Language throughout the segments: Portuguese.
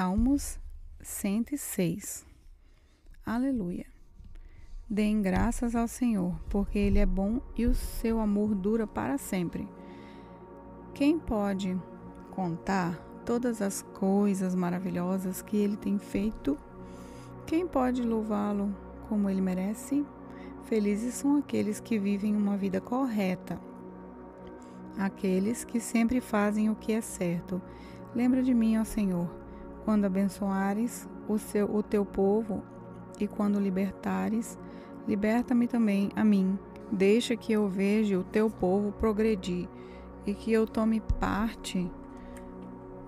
Salmos 106. Aleluia. Deem graças ao Senhor, porque Ele é bom e o seu amor dura para sempre. Quem pode contar todas as coisas maravilhosas que Ele tem feito? Quem pode louvá-lo como Ele merece? Felizes são aqueles que vivem uma vida correta, aqueles que sempre fazem o que é certo. Lembra de mim, ó Senhor, quando abençoares o teu povo e quando libertares, liberta-me também a mim. Deixa que eu veja o teu povo progredir e que eu tome parte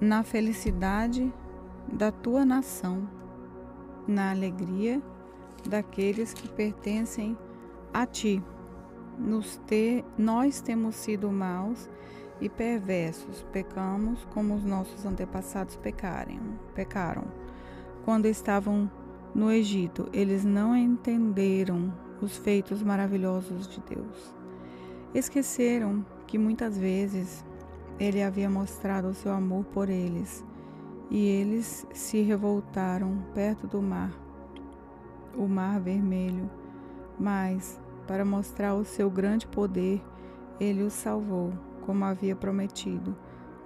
na felicidade da tua nação, na alegria daqueles que pertencem a ti. Nós temos sido maus e perversos, pecamos como os nossos antepassados pecaram. Quando estavam no Egito, eles não entenderam os feitos maravilhosos de Deus. Esqueceram que muitas vezes Ele havia mostrado o seu amor por eles, e eles se revoltaram perto do mar, o Mar Vermelho. Mas, para mostrar o seu grande poder, Ele os salvou, como havia prometido.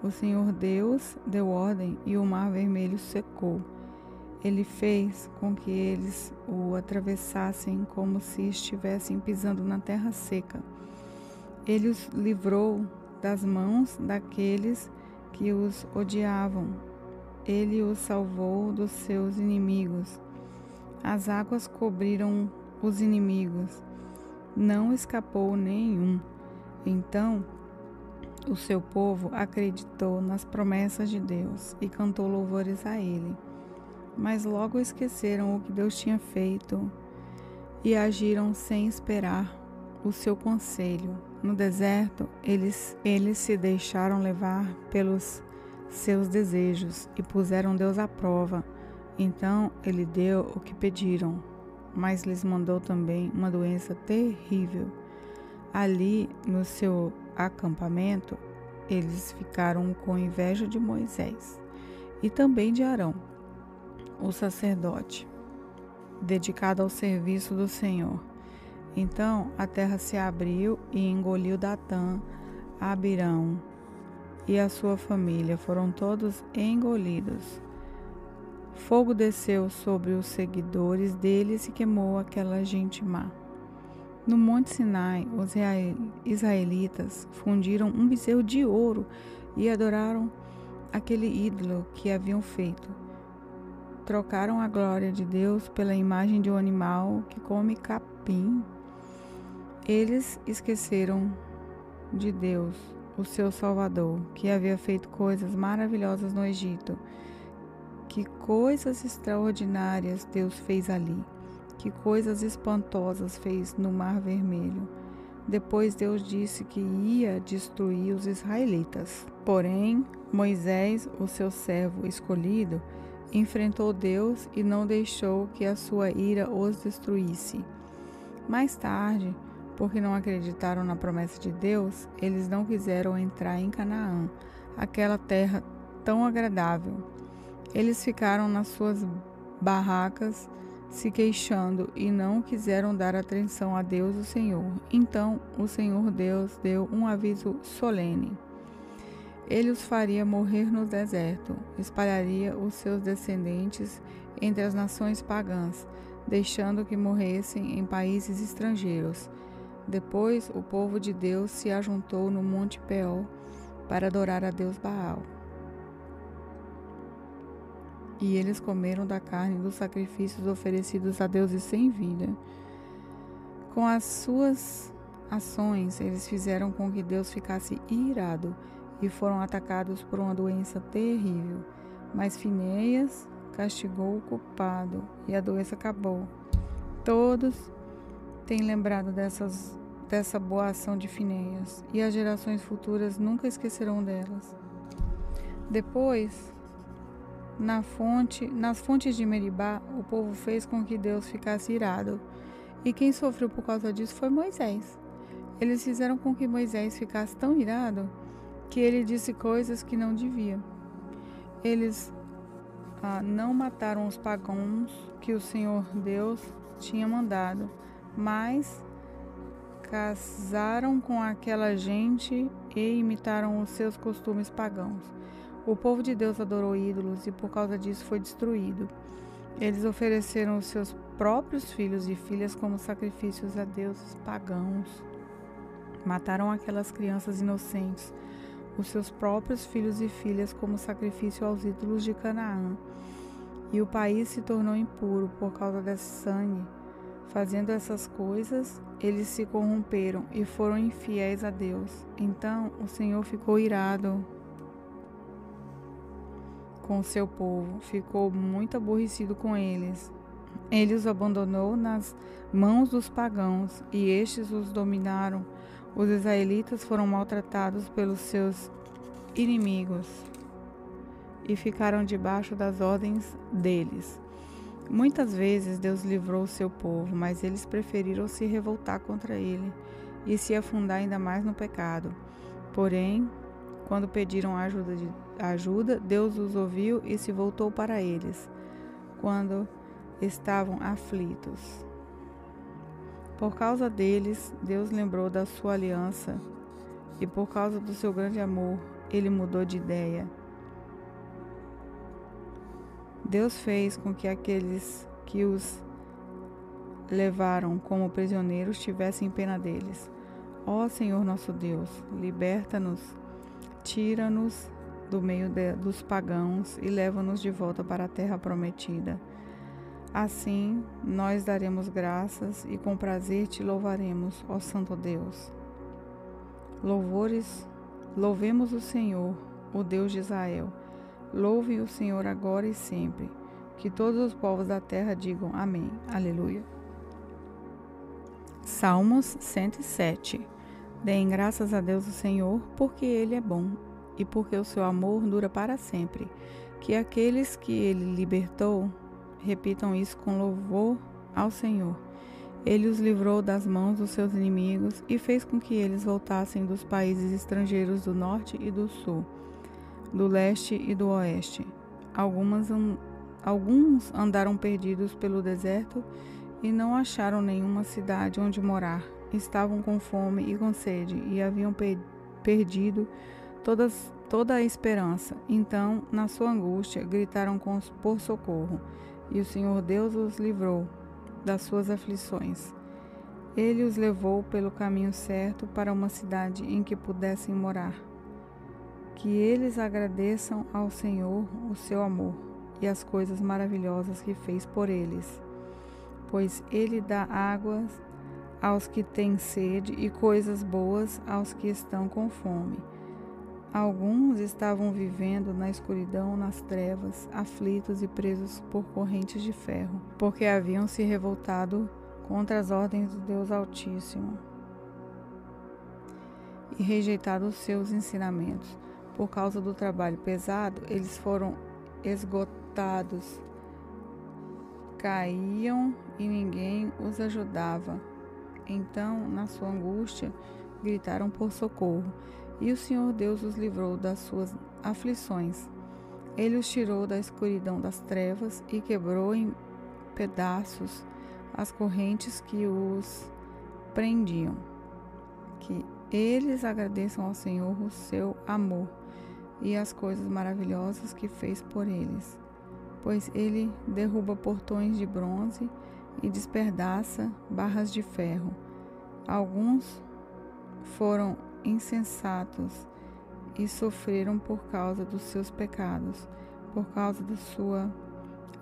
O Senhor Deus deu ordem e o Mar Vermelho secou. Ele fez com que eles o atravessassem como se estivessem pisando na terra seca. Ele os livrou das mãos daqueles que os odiavam. Ele os salvou dos seus inimigos. As águas cobriram os inimigos. Não escapou nenhum. Então, o seu povo acreditou nas promessas de Deus e cantou louvores a Ele. Mas logo esqueceram o que Deus tinha feito e agiram sem esperar o seu conselho. No deserto, eles se deixaram levar pelos seus desejos e puseram Deus à prova. Então Ele deu o que pediram, mas lhes mandou também uma doença terrível. Ali, no seu acampamento, eles ficaram com inveja de Moisés e também de Arão, o sacerdote, dedicado ao serviço do Senhor. Então a terra se abriu e engoliu Datã, Abirão e a sua família, foram todos engolidos. Fogo desceu sobre os seguidores deles e queimou aquela gente má. No Monte Sinai, os israelitas fundiram um bezerro de ouro e adoraram aquele ídolo que haviam feito. Trocaram a glória de Deus pela imagem de um animal que come capim. Eles esqueceram de Deus, o seu Salvador, que havia feito coisas maravilhosas no Egito. Que coisas extraordinárias Deus fez ali. Que coisas espantosas fez no Mar Vermelho. Depois Deus disse que ia destruir os israelitas. Porém, Moisés, o seu servo escolhido, enfrentou Deus e não deixou que a sua ira os destruísse. Mais tarde, porque não acreditaram na promessa de Deus, eles não quiseram entrar em Canaã, aquela terra tão agradável. Eles ficaram nas suas barracas, se queixando, e não quiseram dar atenção a Deus, o Senhor. Então o Senhor Deus deu um aviso solene. Ele os faria morrer no deserto, espalharia os seus descendentes entre as nações pagãs, deixando que morressem em países estrangeiros. Depois o povo de Deus se ajuntou no Monte Peor para adorar a Deus Baal. E eles comeram da carne dos sacrifícios oferecidos a deuses sem vida. Com as suas ações, eles fizeram com que Deus ficasse irado e foram atacados por uma doença terrível. Mas Finéias castigou o culpado e a doença acabou. Todos têm lembrado dessa boa ação de Finéias, e as gerações futuras nunca esquecerão delas. Depois, nas fontes de Meribá, o povo fez com que Deus ficasse irado. E quem sofreu por causa disso foi Moisés. Eles fizeram com que Moisés ficasse tão irado que ele disse coisas que não devia. Eles não mataram os pagãos que o Senhor Deus tinha mandado, mas casaram com aquela gente e imitaram os seus costumes pagãos. O povo de Deus adorou ídolos e por causa disso foi destruído. Eles ofereceram os seus próprios filhos e filhas como sacrifícios a deuses pagãos. Mataram aquelas crianças inocentes, os seus próprios filhos e filhas como sacrifício aos ídolos de Canaã. E o país se tornou impuro por causa desse sangue. Fazendo essas coisas, eles se corromperam e foram infiéis a Deus. Então o Senhor ficou irado com o seu povo, ficou muito aborrecido com eles. Ele os abandonou nas mãos dos pagãos e estes os dominaram. Os israelitas foram maltratados pelos seus inimigos e ficaram debaixo das ordens deles. Muitas vezes Deus livrou o seu povo, mas eles preferiram se revoltar contra ele e se afundar ainda mais no pecado. Porém, quando pediram ajuda, Deus os ouviu e se voltou para eles, quando estavam aflitos. Por causa deles, Deus lembrou da sua aliança e por causa do seu grande amor, ele mudou de ideia. Deus fez com que aqueles que os levaram como prisioneiros tivessem pena deles. Ó Senhor nosso Deus, liberta-nos, tira-nos do meio dos pagãos e leva-nos de volta para a terra prometida. Assim, nós daremos graças e com prazer te louvaremos, ó Santo Deus. Louvemos o Senhor, o Deus de Israel. Louve o Senhor agora e sempre. Que todos os povos da terra digam amém. Aleluia. Salmos 107. Deem graças a Deus o Senhor, porque Ele é bom e porque o seu amor dura para sempre. Que aqueles que Ele libertou repitam isso com louvor ao Senhor. Ele os livrou das mãos dos seus inimigos e fez com que eles voltassem dos países estrangeiros do norte e do sul, do leste e do oeste. Alguns andaram perdidos pelo deserto e não acharam nenhuma cidade onde morar. Estavam com fome e com sede e haviam perdido toda a esperança. Então, na sua angústia, gritaram por socorro, e o Senhor Deus os livrou das suas aflições. Ele os levou pelo caminho certo para uma cidade em que pudessem morar. Que eles agradeçam ao Senhor o seu amor e as coisas maravilhosas que fez por eles, pois Ele dá águas aos que têm sede e coisas boas aos que estão com fome. Alguns estavam vivendo na escuridão, nas trevas, aflitos e presos por correntes de ferro, porque haviam se revoltado contra as ordens do Deus Altíssimo e rejeitado os seus ensinamentos. Por causa do trabalho pesado, eles foram esgotados, caíam e ninguém os ajudava. Então, na sua angústia, gritaram por socorro, e o Senhor Deus os livrou das suas aflições. Ele os tirou da escuridão das trevas e quebrou em pedaços as correntes que os prendiam. Que eles agradeçam ao Senhor o seu amor e as coisas maravilhosas que fez por eles, pois ele derruba portões de bronze e despedaça barras de ferro. Alguns foram insensatos e sofreram por causa dos seus pecados, por causa da sua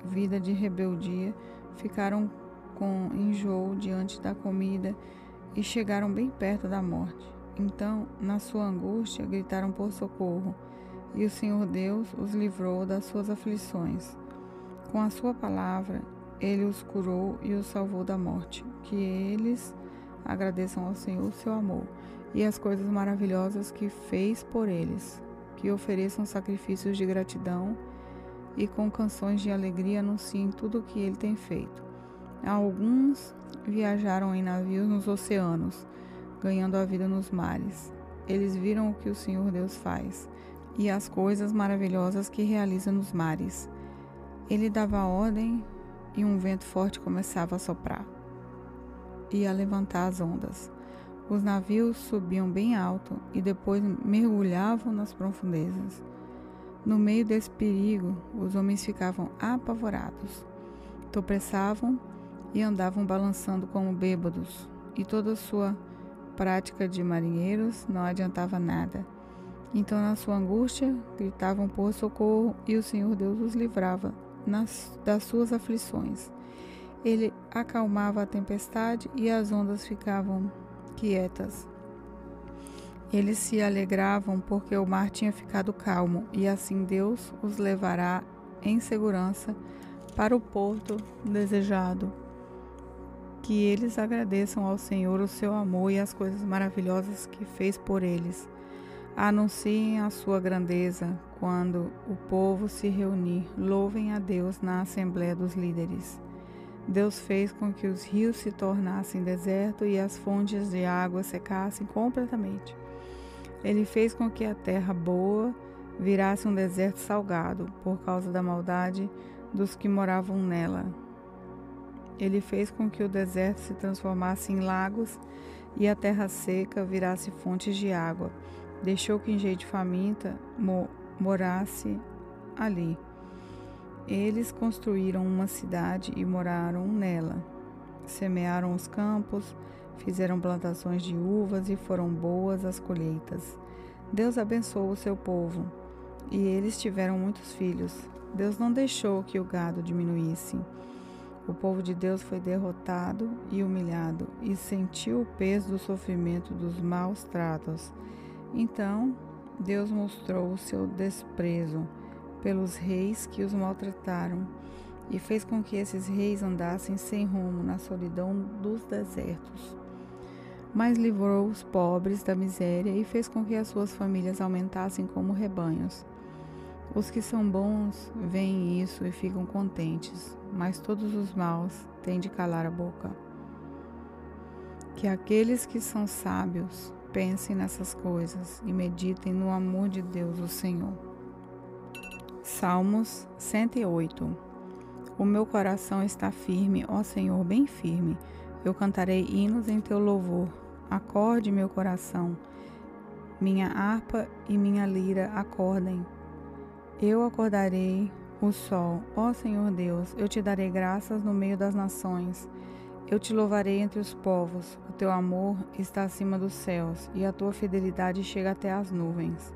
vida de rebeldia, ficaram com enjoo diante da comida e chegaram bem perto da morte. Então, na sua angústia, gritaram por socorro, e o Senhor Deus os livrou das suas aflições. Com a sua palavra, ele os curou e os salvou da morte. Que eles agradeçam ao Senhor o seu amor e as coisas maravilhosas que fez por eles. Que ofereçam sacrifícios de gratidão e com canções de alegria anunciem tudo o que ele tem feito. Alguns viajaram em navios nos oceanos, ganhando a vida nos mares. Eles viram o que o Senhor Deus faz e as coisas maravilhosas que realiza nos mares. Ele dava ordem e um vento forte começava a soprar e a levantar as ondas. Os navios subiam bem alto e depois mergulhavam nas profundezas. No meio desse perigo, os homens ficavam apavorados, tropeçavam e andavam balançando como bêbados, e toda a sua prática de marinheiros não adiantava nada. Então, na sua angústia, gritavam por socorro, e o Senhor Deus os livrava das suas aflições. Ele acalmava a tempestade e as ondas ficavam quietas. Eles se alegravam porque o mar tinha ficado calmo, e assim Deus os levará em segurança para o porto desejado. Que eles agradeçam ao Senhor o seu amor e as coisas maravilhosas que fez por eles. Anunciem a sua grandeza quando o povo se reunir. Louvem a Deus na Assembleia dos Líderes. Deus fez com que os rios se tornassem deserto e as fontes de água secassem completamente. Ele fez com que a terra boa virasse um deserto salgado por causa da maldade dos que moravam nela. Ele fez com que o deserto se transformasse em lagos e a terra seca virasse fontes de água. Deixou que gente faminta morasse ali. Eles construíram uma cidade e moraram nela. Semearam os campos, fizeram plantações de uvas e foram boas as colheitas. Deus abençoou o seu povo, e eles tiveram muitos filhos. Deus não deixou que o gado diminuísse. O povo de Deus foi derrotado e humilhado, e sentiu o peso do sofrimento dos maus tratos. Então, Deus mostrou o seu desprezo pelos reis que os maltrataram, e fez com que esses reis andassem sem rumo na solidão dos desertos. Mas livrou os pobres da miséria e fez com que as suas famílias aumentassem como rebanhos. Os que são bons veem isso e ficam contentes, mas todos os maus têm de calar a boca. Que aqueles que são sábios pensem nessas coisas e meditem no amor de Deus, o Senhor. Salmos 108. O meu coração está firme, ó Senhor, bem firme. Eu cantarei hinos em teu louvor. Acorde meu coração. Minha harpa e minha lira acordem. Eu acordarei o sol, ó Senhor Deus. Eu te darei graças no meio das nações. Eu te louvarei entre os povos. O teu amor está acima dos céus e a tua fidelidade chega até as nuvens.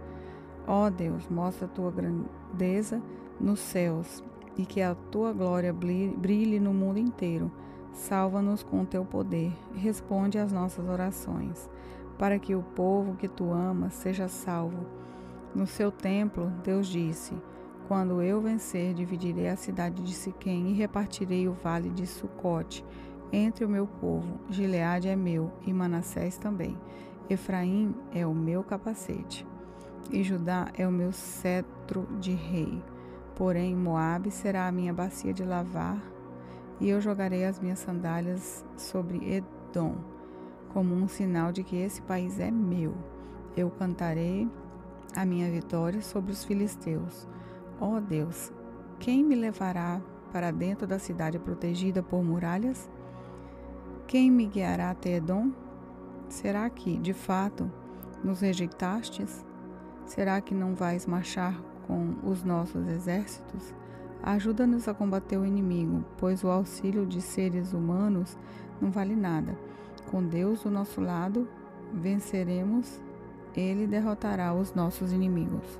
Ó Deus, mostra a tua grandeza nos céus e que a tua glória brilhe no mundo inteiro. Salva-nos com o teu poder, responde às nossas orações, para que o povo que tu amas seja salvo. No seu templo, Deus disse: quando eu vencer, dividirei a cidade de Siquém e repartirei o vale de Sucote entre o meu povo. Gileade é meu e Manassés também. Efraim é o meu capacete e Judá é o meu cetro de rei. Porém, Moabe será a minha bacia de lavar, e eu jogarei as minhas sandálias sobre Edom, como um sinal de que esse país é meu. Eu cantarei a minha vitória sobre os filisteus. Ó Deus, quem me levará para dentro da cidade protegida por muralhas? Quem me guiará até Edom? Será que, de fato, nos rejeitastes? Será que não vais marchar com os nossos exércitos? Ajuda-nos a combater o inimigo, pois o auxílio de seres humanos não vale nada. Com Deus do nosso lado, venceremos. Ele derrotará os nossos inimigos.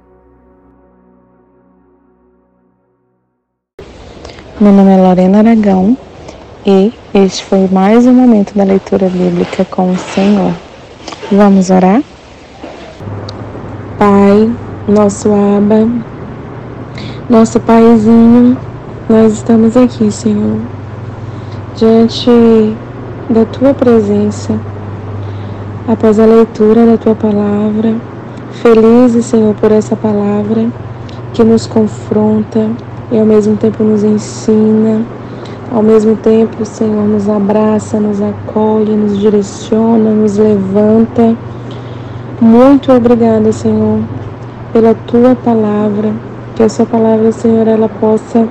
Meu nome é Lorena Aragão e este foi mais um momento da leitura bíblica com o Senhor. Vamos orar? Pai, nosso Abba, nosso Paizinho, nós estamos aqui, Senhor, diante da Tua presença, após a leitura da Tua palavra, felizes, Senhor, por essa palavra que nos confronta e ao mesmo tempo nos ensina, ao mesmo tempo, Senhor, nos abraça, nos acolhe, nos direciona, nos levanta. Muito obrigada, Senhor, pela Tua palavra, que a Sua palavra, Senhor, ela possa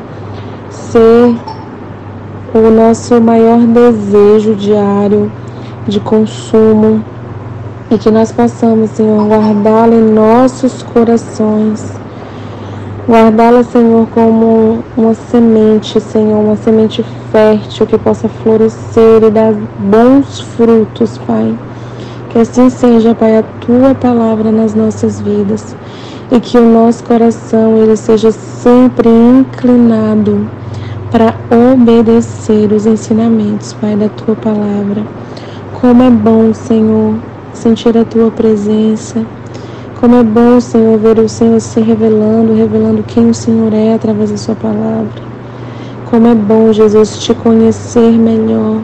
ser o nosso maior desejo diário de consumo e que nós possamos, Senhor, guardá-la em nossos corações. Guardá-la, Senhor, como uma semente, Senhor, uma semente fértil que possa florescer e dar bons frutos, Pai. Que assim seja, Pai, a Tua palavra nas nossas vidas e que o nosso coração ele seja sempre inclinado para obedecer os ensinamentos, Pai, da Tua palavra. Como é bom, Senhor, sentir a Tua presença. Como é bom, Senhor, ver o Senhor se revelando quem o Senhor é através da Sua palavra. Como é bom, Jesus, te conhecer melhor.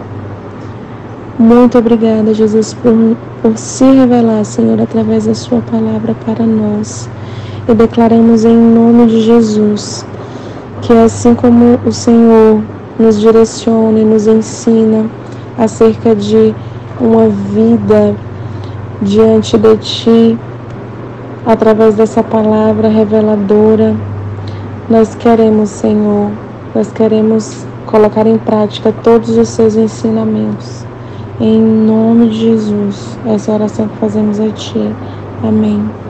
Muito obrigada, Jesus, por se revelar, Senhor, através da Sua palavra para nós. E declaramos em nome de Jesus que assim como o Senhor nos direciona e nos ensina acerca de uma vida diante de Ti, através dessa palavra reveladora, nós queremos, Senhor, nós queremos colocar em prática todos os Seus ensinamentos. Em nome de Jesus, essa oração que fazemos a Ti. Amém.